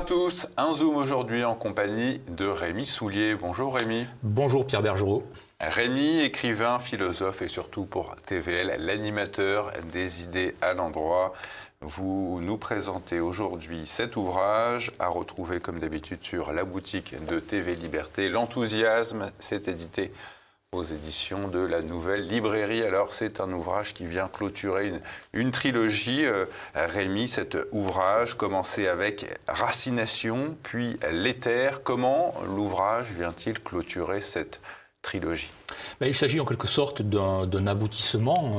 tous, un Zoom aujourd'hui en compagnie de Rémi Soulier. Bonjour Rémi. Bonjour Pierre Bergerot. Rémi, écrivain, philosophe et surtout pour TVL, l'animateur des idées à l'endroit. Vous nous présentez aujourd'hui cet ouvrage à retrouver comme d'habitude sur la boutique de TV Liberté. L'enthousiasme, c'est édité aux éditions de la Nouvelle Librairie. Alors c'est un ouvrage qui vient clôturer une trilogie. Rémi, cet ouvrage commençait avec Racination, puis L'éther. Comment l'ouvrage vient-il clôturer cette trilogie ? Il s'agit en quelque sorte d'un aboutissement.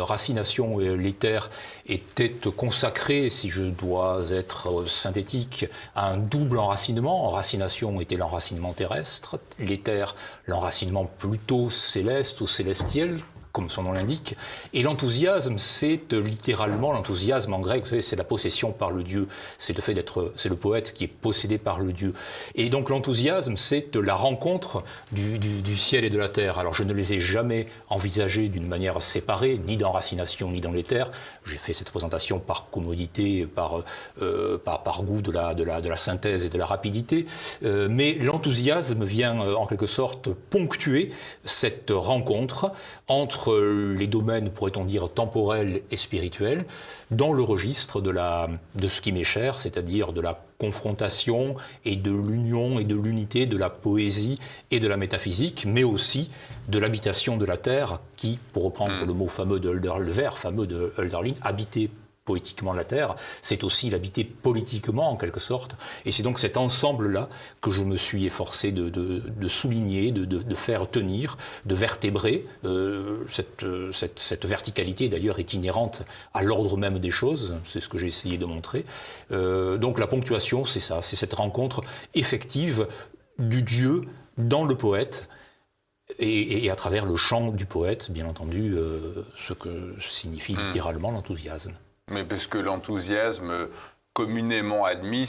Racination et L'éther étaient consacrés, si je dois être synthétique, à un double enracinement. Racination était l'enracinement terrestre, L'éther l'enracinement plutôt céleste ou célestiel, comme son nom l'indique. Et l'enthousiasme, c'est littéralement, l'enthousiasme en grec, vous savez, c'est la possession par le Dieu. C'est le fait c'est le poète qui est possédé par le Dieu. Et donc l'enthousiasme, c'est la rencontre du ciel et de la terre. Alors je ne les ai jamais envisagés d'une manière séparée, ni dans Racination, ni dans L'éther. J'ai fait cette présentation par commodité, par goût de la synthèse et de la rapidité. Mais l'enthousiasme vient en quelque sorte ponctuer cette rencontre entre les domaines, pourrait-on dire, temporels et spirituels, dans le registre de ce qui m'est cher, c'est-à-dire de la confrontation et de l'union et de l'unité de la poésie et de la métaphysique, mais aussi de l'habitation de la terre qui, pour reprendre le mot fameux le vers fameux de Hölderlin, habiter poétiquement la terre, c'est aussi l'habiter politiquement en quelque sorte. Et c'est donc cet ensemble-là que je me suis efforcé de souligner, de faire tenir, de vertébrer. Cette verticalité d'ailleurs est inhérente à l'ordre même des choses, c'est ce que j'ai essayé de montrer. Donc la ponctuation, c'est ça, c'est cette rencontre effective du Dieu dans le poète, et à travers le chant du poète, bien entendu, ce que signifie littéralement l'enthousiasme. Mais parce que l'enthousiasme communément admis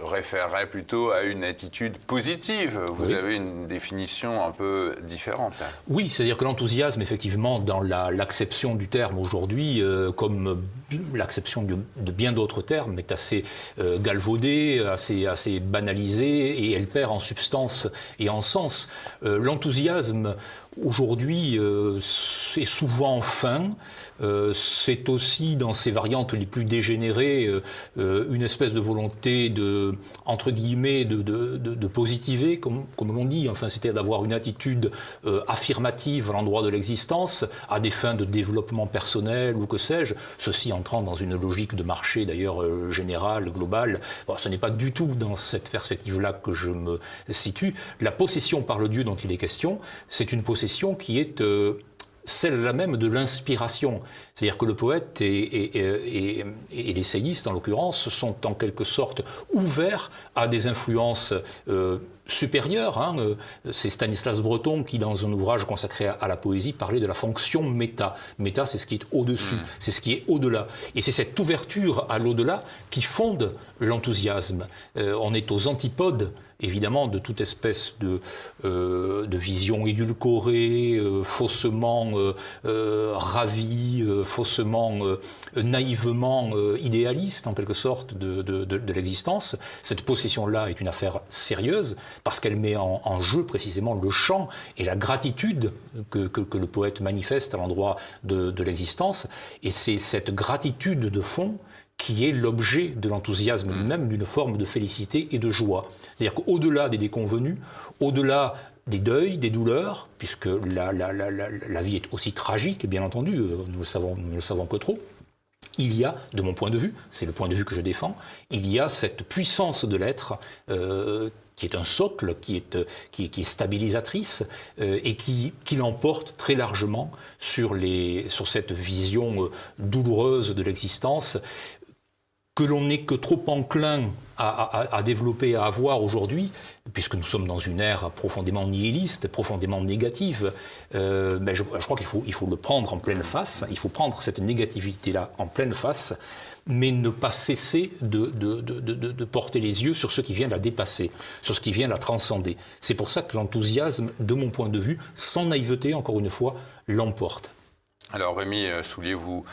référerait plutôt à une attitude positive. Vous avez une définition un peu différente. Là. Oui, c'est-à-dire que l'enthousiasme, effectivement, dans l'acception du terme aujourd'hui, comme l'acception de bien d'autres termes, est assez galvaudée, assez banalisée, et elle perd en substance et en sens. L'enthousiasme, aujourd'hui, c'est souvent fin. C'est aussi, dans ses variantes les plus dégénérées, une espèce de volonté entre guillemets, de positiver, comme l'on dit, enfin, c'est-à-dire d'avoir une attitude affirmative à l'endroit de l'existence, à des fins de développement personnel ou que sais-je, ceci entrant dans une logique de marché d'ailleurs générale, globale. Bon, ce n'est pas du tout dans cette perspective-là que je me situe. La possession par le Dieu dont il est question, c'est une possession qui est celle-là même de l'inspiration. C'est-à-dire que le poète et l'essayiste, en l'occurrence, sont en quelque sorte ouverts à des influences supérieures. C'est Stanislas Breton qui, dans un ouvrage consacré à la poésie, parlait de la fonction méta. Méta, c'est ce qui est au-dessus, c'est ce qui est au-delà. Et c'est cette ouverture à l'au-delà qui fonde l'enthousiasme. On est aux antipodes, évidemment, de toute espèce de vision édulcorée, faussement ravie, faussement, naïvement idéaliste, en quelque sorte, de l'existence. Cette possession-là est une affaire sérieuse, parce qu'elle met en jeu précisément le chant et la gratitude que le poète manifeste à l'endroit de l'existence. Et c'est cette gratitude de fond qui est l'objet de l'enthousiasme lui-même, d'une forme de félicité et de joie. C'est-à-dire qu'au-delà des déconvenus, au-delà des deuils, des douleurs, puisque la vie est aussi tragique, bien entendu, nous ne le savons que trop, il y a, de mon point de vue, c'est le point de vue que je défends, il y a cette puissance de l'être qui est un socle, qui est stabilisatrice et qui l'emporte très largement sur cette vision douloureuse de l'existence que l'on n'est que trop enclin à développer, à avoir aujourd'hui, puisque nous sommes dans une ère profondément nihiliste, profondément négative. Mais je crois qu'il faut le prendre en pleine face, il faut prendre cette négativité-là en pleine face, mais ne pas cesser de porter les yeux sur ce qui vient la dépasser, sur ce qui vient la transcender. C'est pour ça que l'enthousiasme, de mon point de vue, sans naïveté, encore une fois, l'emporte. Alors Rémi Soulier, vous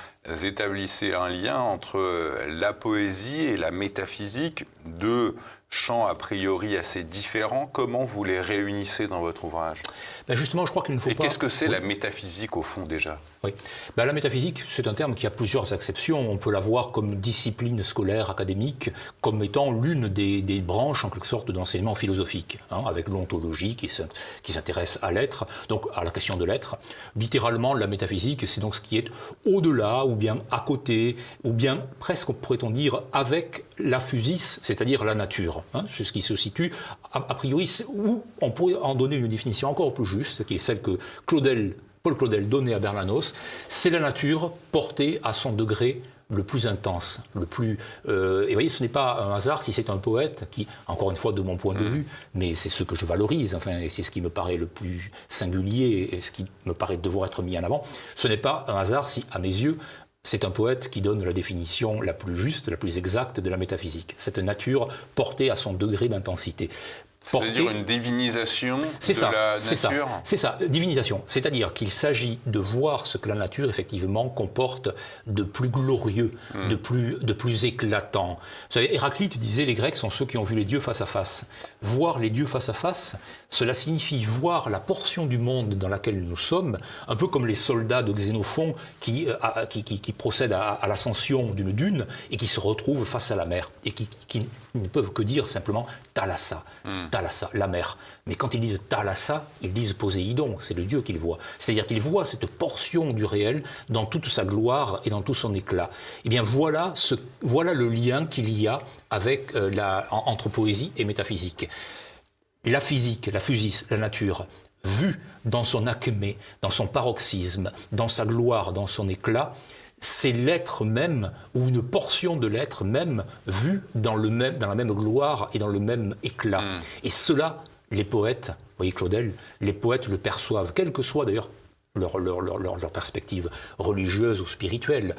établissez un lien entre la poésie et la métaphysique, deux champs a priori assez différents. Comment vous les réunissez dans votre ouvrage ? Ben justement, je crois qu'il ne faut et pas... qu'est-ce que c'est la métaphysique au fond déjà ? Oui. Ben, la métaphysique, c'est un terme qui a plusieurs acceptions. On peut la voir comme discipline scolaire, académique, comme étant l'une des branches, en quelque sorte, de l'enseignement philosophique, avec l'ontologie qui s'intéresse à l'être, donc à la question de l'être. Littéralement, la métaphysique, c'est donc ce qui est au-delà, ou bien à côté, ou bien presque, pourrait-on dire, avec la physis, c'est-à-dire la nature. C'est ce qui se situe, a priori, où on pourrait en donner une définition encore plus juste, qui est celle que Paul Claudel donnait à Bernanos, c'est la nature portée à son degré le plus intense, le plus... et vous voyez, ce n'est pas un hasard si c'est un poète qui, encore une fois de mon point de vue, mais c'est ce que je valorise, et c'est ce qui me paraît le plus singulier, et ce qui me paraît devoir être mis en avant, ce n'est pas un hasard si, à mes yeux, c'est un poète qui donne la définition la plus juste, la plus exacte de la métaphysique. Cette nature portée à son degré d'intensité. C'est-à-dire une divinisation de la nature ? C'est ça, divinisation. C'est-à-dire qu'il s'agit de voir ce que la nature, effectivement, comporte de plus glorieux, de plus éclatant. Vous savez, Héraclite disait « les Grecs sont ceux qui ont vu les dieux face à face ». Voir les dieux face à face, cela signifie voir la portion du monde dans laquelle nous sommes, un peu comme les soldats de Xénophon qui procèdent à l'ascension d'une dune et qui se retrouvent face à la mer et qui ne peuvent que dire simplement « Thalassa ». Thalassa, la mer. Mais quand ils disent Thalassa, ils disent Poséidon, c'est le dieu qu'ils voient. C'est-à-dire qu'ils voient cette portion du réel dans toute sa gloire et dans tout son éclat. Eh bien voilà le lien qu'il y a avec, entre poésie et métaphysique. La physique, la physis, la nature, vue dans son acmé, dans son paroxysme, dans sa gloire, dans son éclat, c'est l'être même, ou une portion de l'être même, vue dans la même gloire et dans le même éclat. Et cela, les poètes, vous voyez Claudel, les poètes le perçoivent, quelle que soit d'ailleurs leur perspective religieuse ou spirituelle.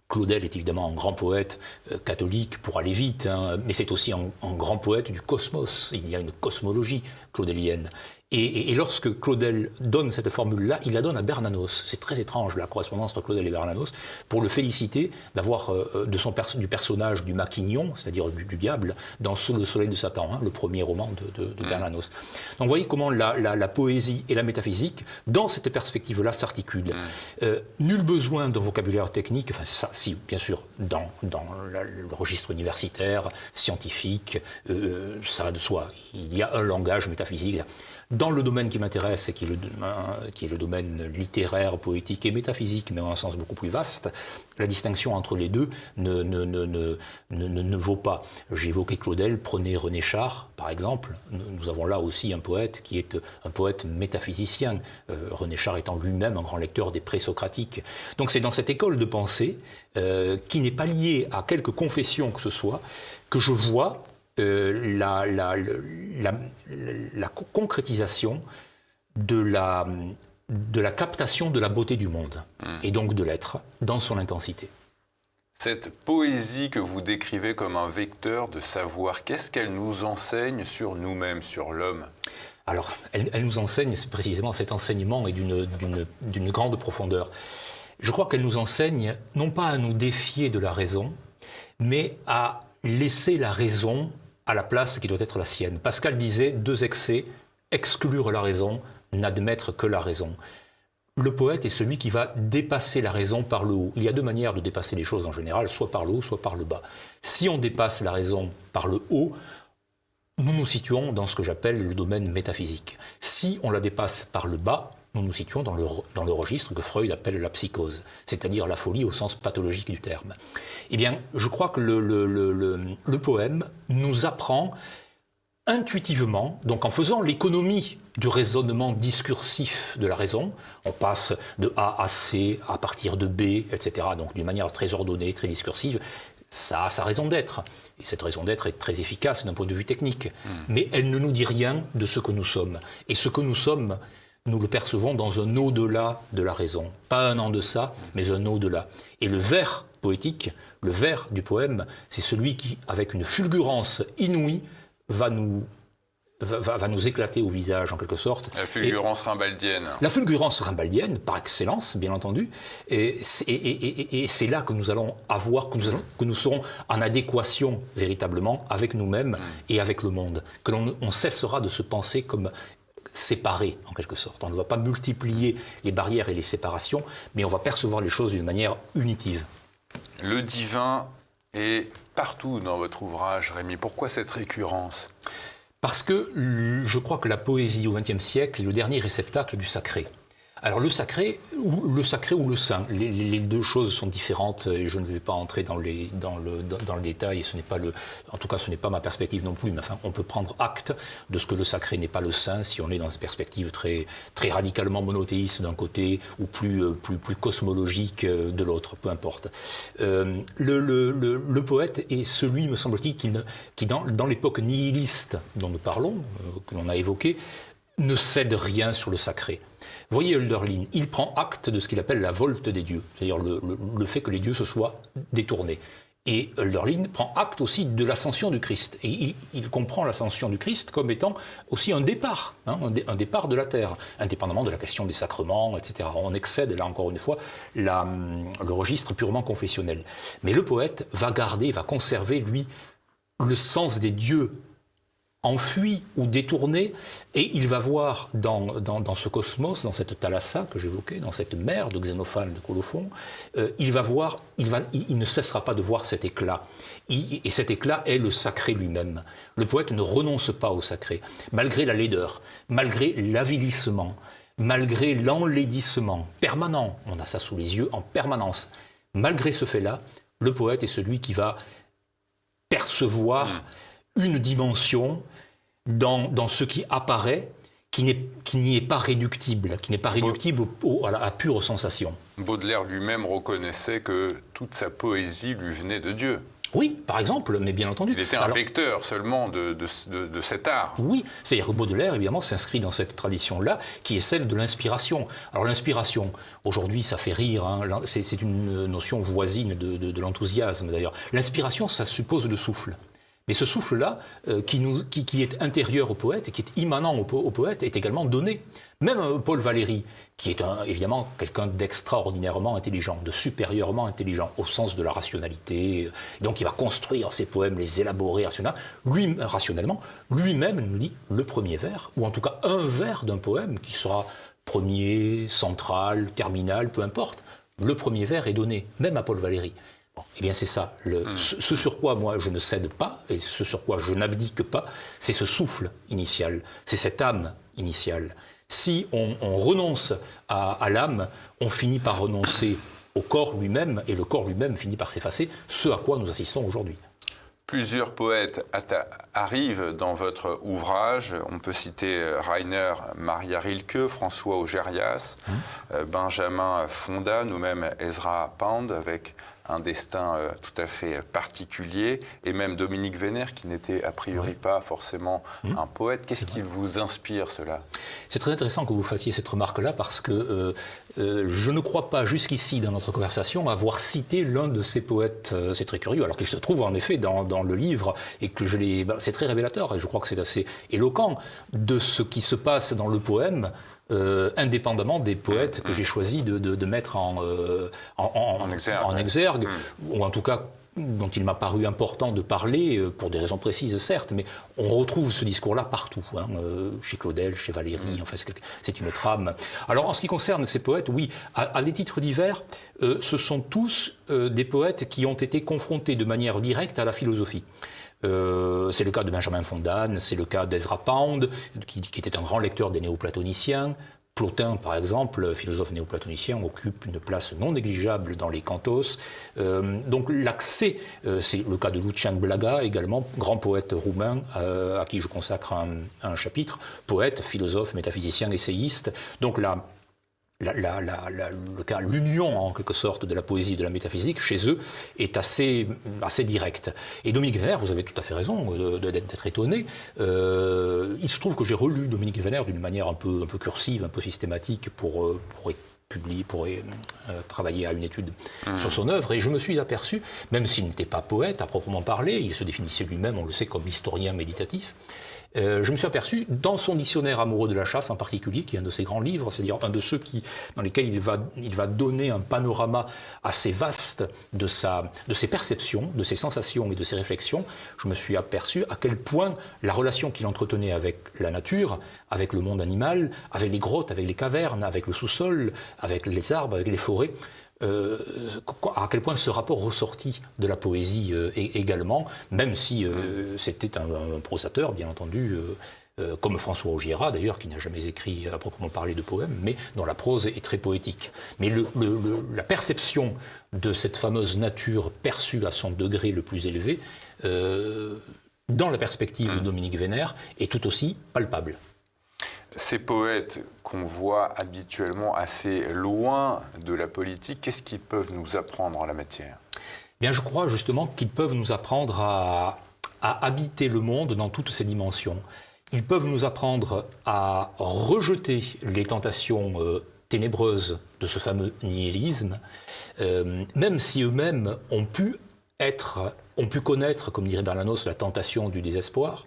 Claudel est évidemment un grand poète catholique, pour aller vite, mais c'est aussi un grand poète du cosmos. Il y a une cosmologie claudélienne. Et lorsque Claudel donne cette formule-là, il la donne à Bernanos. C'est très étrange, la correspondance entre Claudel et Bernanos, pour le féliciter d'avoir du personnage du Maquignon, c'est-à-dire du diable, dans Sous le soleil de Satan, le premier roman de Bernanos. Donc vous voyez comment la poésie et la métaphysique, dans cette perspective-là, s'articulent. Nul besoin d'un vocabulaire technique, enfin ça, si, bien sûr, dans le registre universitaire, scientifique, ça va de soi. Il y a un langage métaphysique. Dans le domaine qui m'intéresse, qui est le domaine littéraire, poétique et métaphysique, mais en un sens beaucoup plus vaste, la distinction entre les deux ne vaut pas. J'ai évoqué Claudel, prenez René Char, par exemple. Nous avons là aussi un poète qui est un poète métaphysicien, René Char étant lui-même un grand lecteur des présocratiques. Donc c'est dans cette école de pensée, qui n'est pas liée à quelque confession que ce soit, que je vois la concrétisation de la captation de la beauté du monde, et donc de l'être, dans son intensité. Cette poésie que vous décrivez comme un vecteur de savoir, qu'est-ce qu'elle nous enseigne sur nous-mêmes, sur l'homme ? Alors, elle nous enseigne, c'est précisément cet enseignement est d'une grande profondeur. Je crois qu'elle nous enseigne, non pas à nous défier de la raison, mais à laisser la raison à la place qui doit être la sienne. Pascal disait, 2 excès, exclure la raison, n'admettre que la raison. Le poète est celui qui va dépasser la raison par le haut. Il y a 2 manières de dépasser les choses en général, soit par le haut, soit par le bas. Si on dépasse la raison par le haut, nous nous situons dans ce que j'appelle le domaine métaphysique. Si on la dépasse par le bas, nous nous situons dans le registre que Freud appelle la psychose, c'est-à-dire la folie au sens pathologique du terme. Eh bien, je crois que le poème nous apprend intuitivement, donc en faisant l'économie du raisonnement discursif de la raison, on passe de A à C, à partir de B, etc., donc d'une manière très ordonnée, très discursive, ça a sa raison d'être. Et cette raison d'être est très efficace d'un point de vue technique. Mais elle ne nous dit rien de ce que nous sommes. Et ce que nous sommes, nous le percevons dans un au-delà de la raison. Pas un en deçà, mais un au-delà. Et le vers poétique, le vers du poème, c'est celui qui, avec une fulgurance inouïe, va nous va nous éclater au visage, en quelque sorte. La fulgurance rimbaldienne. La fulgurance rimbaldienne, par excellence, bien entendu. Et c'est là que nous allons avoir, que nous serons en adéquation, véritablement, avec nous-mêmes et avec le monde. Que on cessera de se penser comme séparés, en quelque sorte. On ne va pas multiplier les barrières et les séparations, mais on va percevoir les choses d'une manière unitive. Le divin est partout dans votre ouvrage, Rémi. Pourquoi cette récurrence ? Parce que je crois que la poésie au XXe siècle est le dernier réceptacle du sacré. Alors le sacré ou le saint, les deux choses sont différentes et je ne vais pas entrer dans le détail. En tout cas, ce n'est pas ma perspective non plus. Mais enfin, on peut prendre acte de ce que le sacré n'est pas le saint si on est dans une perspective très très radicalement monothéiste d'un côté ou plus cosmologique de l'autre. Peu importe. Le poète est celui, me semble-t-il, qui dans l'époque nihiliste dont nous parlons, que l'on a évoqué, ne cède rien sur le sacré. Voyez Hölderlin, il prend acte de ce qu'il appelle la volte des dieux, c'est-à-dire le fait que les dieux se soient détournés. Et Hölderlin prend acte aussi de l'ascension du Christ. Et il comprend l'ascension du Christ comme étant aussi un départ, un départ de la terre, indépendamment de la question des sacrements, etc. On excède, là encore une fois, le registre purement confessionnel. Mais le poète va conserver, lui, le sens des dieux enfui ou détourné, et il va voir dans ce cosmos, dans cette thalassa que j'évoquais, dans cette mer de Xénophane de Colophon, il ne cessera pas de voir cet éclat. Et cet éclat est le sacré lui-même. Le poète ne renonce pas au sacré, malgré la laideur, malgré l'avilissement, malgré l'enlaidissement permanent. On a ça sous les yeux en permanence. Malgré ce fait-là, le poète est celui qui va percevoir une dimension dans ce qui apparaît, qui n'y est pas réductible, à la pure sensation. Baudelaire lui-même reconnaissait que toute sa poésie lui venait de Dieu. Oui, par exemple, mais bien entendu. Il était un vecteur seulement de cet art. Oui, c'est-à-dire que Baudelaire, évidemment, s'inscrit dans cette tradition-là, qui est celle de l'inspiration. Alors l'inspiration, aujourd'hui, ça fait rire, c'est une notion voisine de l'enthousiasme, d'ailleurs. L'inspiration, ça suppose le souffle. Mais ce souffle-là, qui est intérieur au poète, et qui est immanent au poète, est également donné. Même Paul Valéry, qui est évidemment quelqu'un d'extraordinairement intelligent, de supérieurement intelligent, au sens de la rationalité. Donc il va construire ses poèmes, les élaborer rationnellement. Lui-même nous dit le premier vers, ou en tout cas un vers d'un poème, qui sera premier, central, terminal, peu importe. Le premier vers est donné, même à Paul Valéry. Eh bien c'est ça, ce sur quoi moi je ne cède pas et ce sur quoi je n'abdique pas, c'est ce souffle initial, c'est cette âme initiale. Si on renonce à l'âme, on finit par renoncer au corps lui-même et le corps lui-même finit par s'effacer, ce à quoi nous assistons aujourd'hui. Plusieurs poètes arrivent dans votre ouvrage. On peut citer Rainer Maria Rilke, François Augerias, Benjamin Fonda, nous-mêmes Ezra Pound, avec un destin tout à fait particulier, et même Dominique Vénère, qui n'était a priori pas forcément un poète. Qu'est-ce qui vous inspire, cela ? C'est très intéressant que vous fassiez cette remarque-là, parce que je ne crois pas jusqu'ici dans notre conversation avoir cité l'un de ces poètes. C'est très curieux, alors qu'il se trouve en effet dans le livre, et que c'est très révélateur, et je crois que c'est assez éloquent de ce qui se passe dans le poème, indépendamment des poètes que j'ai choisi de mettre en exergue, ou en tout cas dont il m'a paru important de parler, pour des raisons précises certes, mais on retrouve ce discours-là partout, chez Claudel, chez Valéry, enfin c'est une trame. Alors en ce qui concerne ces poètes, oui, à des titres divers, ce sont tous des poètes qui ont été confrontés de manière directe à la philosophie. C'est le cas de Benjamin Fonda, c'est le cas d'Ezra Pound, qui était un grand lecteur des néoplatoniciens. Plotin, par exemple, philosophe néoplatonicien, occupe une place non négligeable dans les cantos. Donc l'accès, c'est le cas de Lucian Blaga, également, grand poète roumain, à qui je consacre un chapitre, poète, philosophe, métaphysicien, essayiste. Donc l'union en quelque sorte de la poésie et de la métaphysique chez eux est assez directe. Et Dominique Vénère, vous avez tout à fait raison d'être étonné. Il se trouve que j'ai relu Dominique Vénère d'une manière un peu cursive, un peu systématique pour travailler à une étude sur son œuvre, et je me suis aperçu, même s'il n'était pas poète à proprement parler, il se définissait lui-même, on le sait, comme historien méditatif, je me suis aperçu, dans son dictionnaire amoureux de la chasse en particulier, qui est un de ses grands livres, c'est-à-dire un de ceux dans lesquels il va donner un panorama assez vaste de ses perceptions, de ses sensations et de ses réflexions, je me suis aperçu à quel point la relation qu'il entretenait avec la nature, avec le monde animal, avec les grottes, avec les cavernes, avec le sous-sol, avec les arbres, avec les forêts, à quel point ce rapport ressortit de la poésie également, même si c'était un prosateur, bien entendu, comme François Augiéras d'ailleurs, qui n'a jamais écrit à proprement parler de poème, mais dont la prose est très poétique. Mais la perception de cette fameuse nature perçue à son degré le plus élevé, dans la perspective de Dominique Vénère, est tout aussi palpable. Ces poètes qu'on voit habituellement assez loin de la politique, qu'est-ce qu'ils peuvent nous apprendre en la matière ? Bien, je crois justement qu'ils peuvent nous apprendre à habiter le monde dans toutes ses dimensions. Ils peuvent nous apprendre à rejeter les tentations ténébreuses de ce fameux nihilisme, même si eux-mêmes ont pu connaître, comme dirait Bernanos, la tentation du désespoir.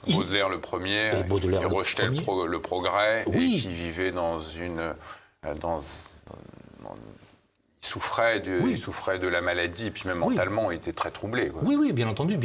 Baudelaire le premier, qui rejetait le progrès, oui. Et qui vivait il souffrait de la maladie, et puis même mentalement, il était très troublé. Quoi. Oui, bien entendu.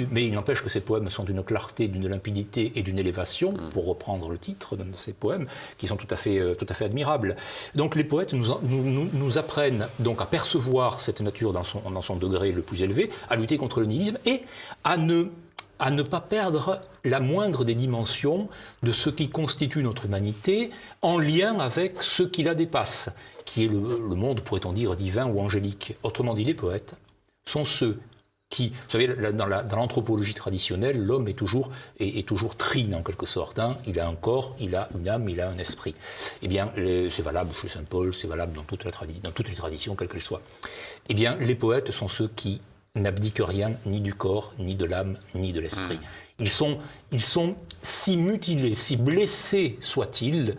Mais il n'empêche que ces poèmes sont d'une clarté, d'une limpidité et d'une élévation, pour reprendre le titre de ces poèmes, qui sont tout à fait admirables. Donc les poètes nous apprennent donc à percevoir cette nature dans son degré le plus élevé, à lutter contre le nihilisme et à ne pas perdre la moindre des dimensions de ce qui constitue notre humanité en lien avec ce qui la dépasse, qui est le monde, pourrait-on dire, divin ou angélique. Autrement dit, les poètes sont ceux qui... Vous savez, dans l'anthropologie traditionnelle, l'homme est toujours trine, en quelque sorte. Hein. Il a un corps, il a une âme, il a un esprit. Eh bien, c'est valable chez saint Paul, c'est valable dans toutes les traditions, quelles qu'elles soient. Eh bien, les poètes sont ceux qui n'abdiquent rien, ni du corps, ni de l'âme, ni de l'esprit. Ils sont, si mutilés, si blessés soient-ils,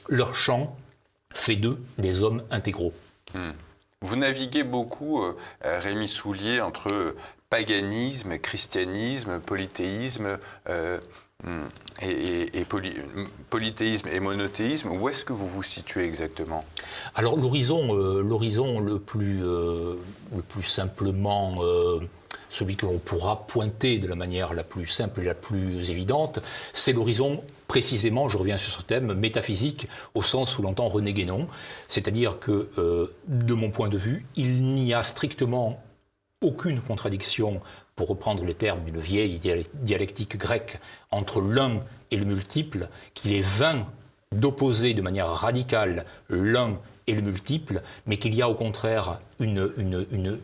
leur chant fait d'eux des hommes intégraux. Vous naviguez beaucoup, Rémi Soulier, entre paganisme, christianisme, polythéisme, polythéisme et monothéisme. Où est-ce que vous vous situez exactement ? Alors l'horizon le plus simplement, celui que l'on pourra pointer de la manière la plus simple et la plus évidente, c'est l'horizon précisément, je reviens sur ce thème, métaphysique, au sens où l'entend René Guénon. C'est-à-dire que, de mon point de vue, il n'y a strictement aucune contradiction, pour reprendre les termes d'une vieille dialectique grecque, entre l'un et le multiple, qu'il est vain d'opposer de manière radicale l'un et le multiple, mais qu'il y a au contraire une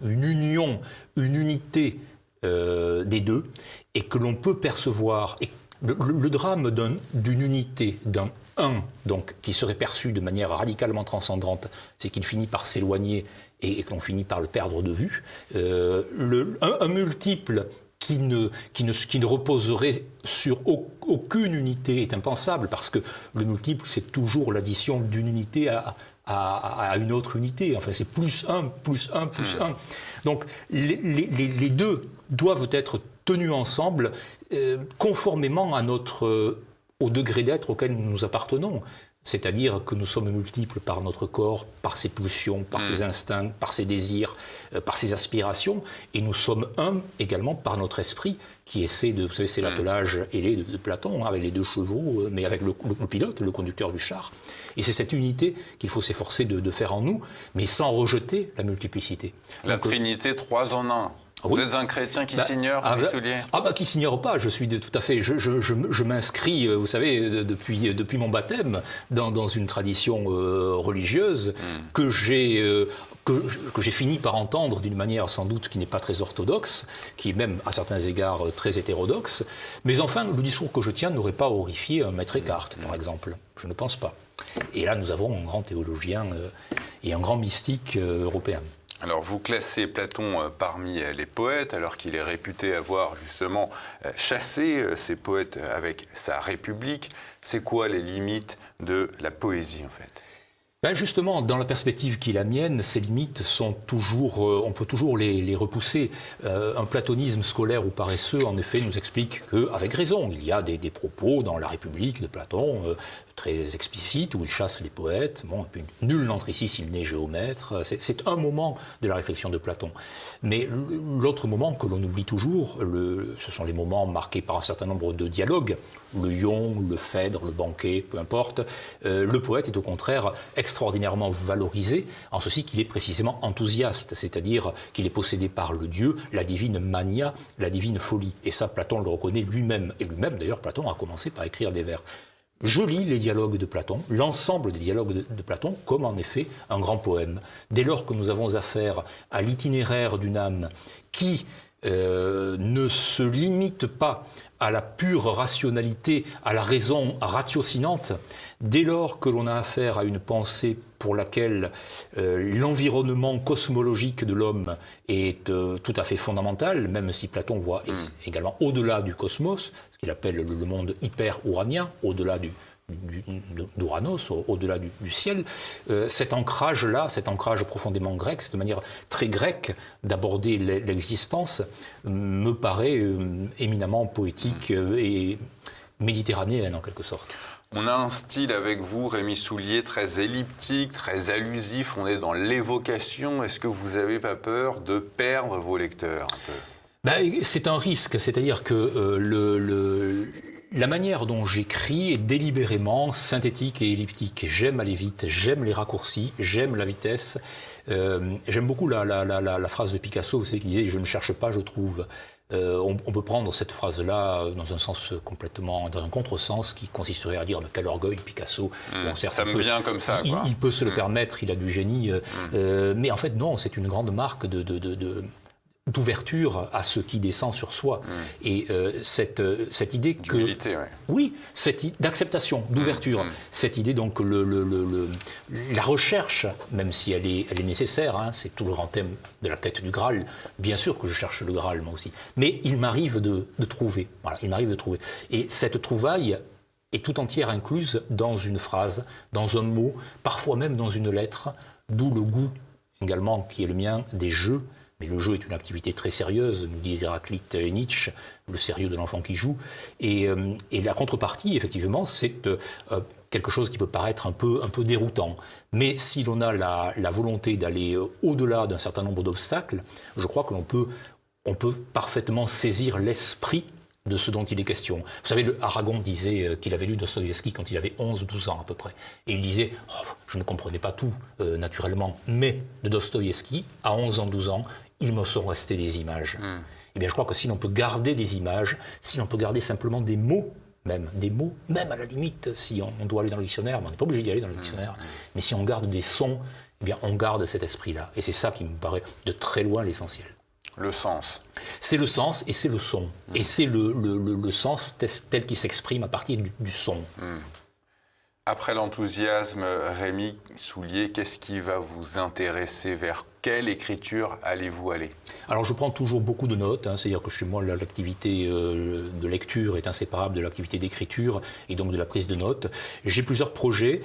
union, une unité des deux, et que l'on peut percevoir... Le drame d'une unité, d'un un, donc, qui serait perçu de manière radicalement transcendante, c'est qu'il finit par s'éloigner et qu'on finit par le perdre de vue. Un multiple qui ne reposerait sur aucune unité est impensable, parce que le multiple, c'est't l'addition d'une unité à une autre unité. Enfin, c'est plus un, plus un, plus un. Donc, les deux doivent être tenus ensemble, conformément au degré d'être auquel nous nous appartenons. C'est-à-dire que nous sommes multiples par notre corps, par ses pulsions, par ses instincts, par ses désirs, par ses aspirations, et nous sommes un également par notre esprit, qui essaie de... Vous savez, c'est l'attelage ailé de Platon, hein, avec les deux chevaux, mais avec le pilote, le conducteur du char. Et c'est cette unité qu'il faut s'efforcer de faire en nous, mais sans rejeter la multiplicité. La Trinité, 3 en 1. Vous êtes un chrétien qui s'ignore, Rémi Soulier ? Qui s'ignore pas, je suis tout à fait... Je m'inscris, vous savez, depuis mon baptême, dans une tradition religieuse que j'ai fini par entendre d'une manière sans doute qui n'est pas très orthodoxe, qui est même à certains égards très hétérodoxe. Mais enfin, le discours que je tiens n'aurait pas horrifié un maître Eckhart, par exemple. Je ne pense pas. Et là, nous avons un grand théologien et un grand mystique européen. Alors, vous classez Platon parmi les poètes, alors qu'il est réputé avoir justement chassé ces poètes avec sa République. C'est quoi les limites de la poésie, en fait ? Ben justement, dans la perspective qui est la mienne, ces limites sont toujours, on peut toujours les repousser. Un platonisme scolaire ou paresseux, en effet, nous explique qu'avec raison, il y a des propos dans la République de Platon très explicites où il chasse les poètes. Bon, et puis, nul n'entre ici s'il n'est géomètre. C'est un moment de la réflexion de Platon. Mais l'autre moment que l'on oublie toujours, ce sont les moments marqués par un certain nombre de dialogues. Le ion, le phèdre, le banquet, peu importe. Le poète est au contraire extraordinairement valorisé, en ceci qu'il est précisément enthousiaste, c'est-à-dire qu'il est possédé par le Dieu, la divine mania, la divine folie. Et ça, Platon le reconnaît lui-même. Et lui-même, d'ailleurs, Platon a commencé par écrire des vers. Je lis les dialogues de Platon, l'ensemble des dialogues de Platon, comme en effet un grand poème. Dès lors que nous avons affaire à l'itinéraire d'une âme qui ne se limite pas à la pure rationalité, à la raison ratiocinante, dès lors que l'on a affaire à une pensée pour laquelle l'environnement cosmologique de l'homme est tout à fait fondamental, même si Platon voit également au-delà du cosmos, ce qu'il appelle le monde hyper-ouranien, au-delà d'Ouranos, au-delà du ciel, cet ancrage-là, cet ancrage profondément grec, cette manière très grecque d'aborder l'existence, me paraît éminemment poétique et méditerranéenne en quelque sorte. On a un style avec vous, Rémi Soulier, très elliptique, très allusif, on est dans l'évocation. Est-ce que vous n'avez pas peur de perdre vos lecteurs un peu ? Ben, c'est un risque, c'est-à-dire que la manière dont j'écris est délibérément synthétique et elliptique. J'aime aller vite, j'aime les raccourcis, j'aime la vitesse. J'aime beaucoup la phrase de Picasso, vous savez, qui disait « je ne cherche pas, je trouve ». On peut prendre cette phrase-là dans un sens complètement, dans un contresens qui consisterait à dire quel orgueil Picasso. Bon, certes, ça me vient comme ça. Quoi. Il peut se le permettre, il a du génie, mais en fait non, c'est une grande marque d'ouverture à ce qui descend sur soi. Et cette idée que... D'humilité, ouais. Oui, d'acceptation, d'ouverture. Cette idée donc que la recherche, même si elle est nécessaire, hein, c'est tout le grand thème de la quête du Graal, bien sûr que je cherche le Graal moi aussi, mais il m'arrive de trouver. Voilà, il m'arrive de trouver. Et cette trouvaille est tout entière incluse dans une phrase, dans un mot, parfois même dans une lettre, d'où le goût également qui est le mien des jeux. Mais le jeu est une activité très sérieuse, nous disent Héraclite et Nietzsche, le sérieux de l'enfant qui joue. Et la contrepartie, effectivement, c'est quelque chose qui peut paraître un peu déroutant. Mais si l'on a la volonté d'aller au-delà d'un certain nombre d'obstacles, je crois que on peut parfaitement saisir l'esprit de ce dont il est question. Vous savez, Aragon disait qu'il avait lu Dostoïevski quand il avait 11 ou 12 ans à peu près. Et il disait je ne comprenais pas tout, naturellement, mais de Dostoïevski, à 11 ans, 12 ans, il me sont restés des images. Eh bien, je crois que si l'on peut garder des images, si l'on peut garder simplement des mots, même à la limite, si on doit aller dans le dictionnaire, mais on n'est pas obligé d'y aller dans le dictionnaire, mais si on garde des sons, eh bien, on garde cet esprit-là. Et c'est ça qui me paraît de très loin l'essentiel. Le sens. C'est le sens et c'est le son. Et c'est le sens tel qu'il s'exprime à partir du son. Après l'enthousiasme, Rémi Soulier, qu'est-ce qui va vous intéresser? Vers quelle écriture allez-vous aller? Alors je prends toujours beaucoup de notes, hein, c'est-à-dire que chez moi l'activité de lecture est inséparable de l'activité d'écriture et donc de la prise de notes. J'ai plusieurs projets.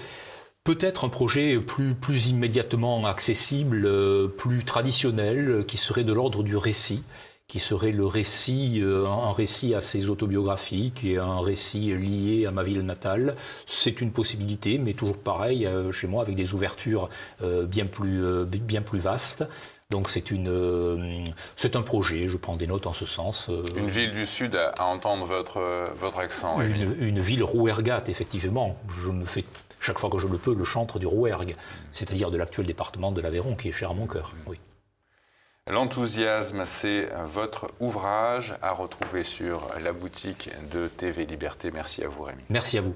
Peut-être un projet plus immédiatement accessible, plus traditionnel, qui serait de l'ordre du récit, qui serait le récit, un récit assez autobiographique et un récit lié à ma ville natale. C'est une possibilité, mais toujours pareil, chez moi, avec des ouvertures bien plus vastes. Donc c'est un projet, je prends des notes en ce sens. Une ville du Sud à entendre votre accent. Une ville rouergate, effectivement. Je me fais, chaque fois que je le peux, le chantre du Rouergue, c'est-à-dire de l'actuel département de l'Aveyron, qui est cher à mon cœur. Oui. L'enthousiasme, c'est votre ouvrage à retrouver sur la boutique de TV Liberté. Merci à vous, Rémi. Merci à vous.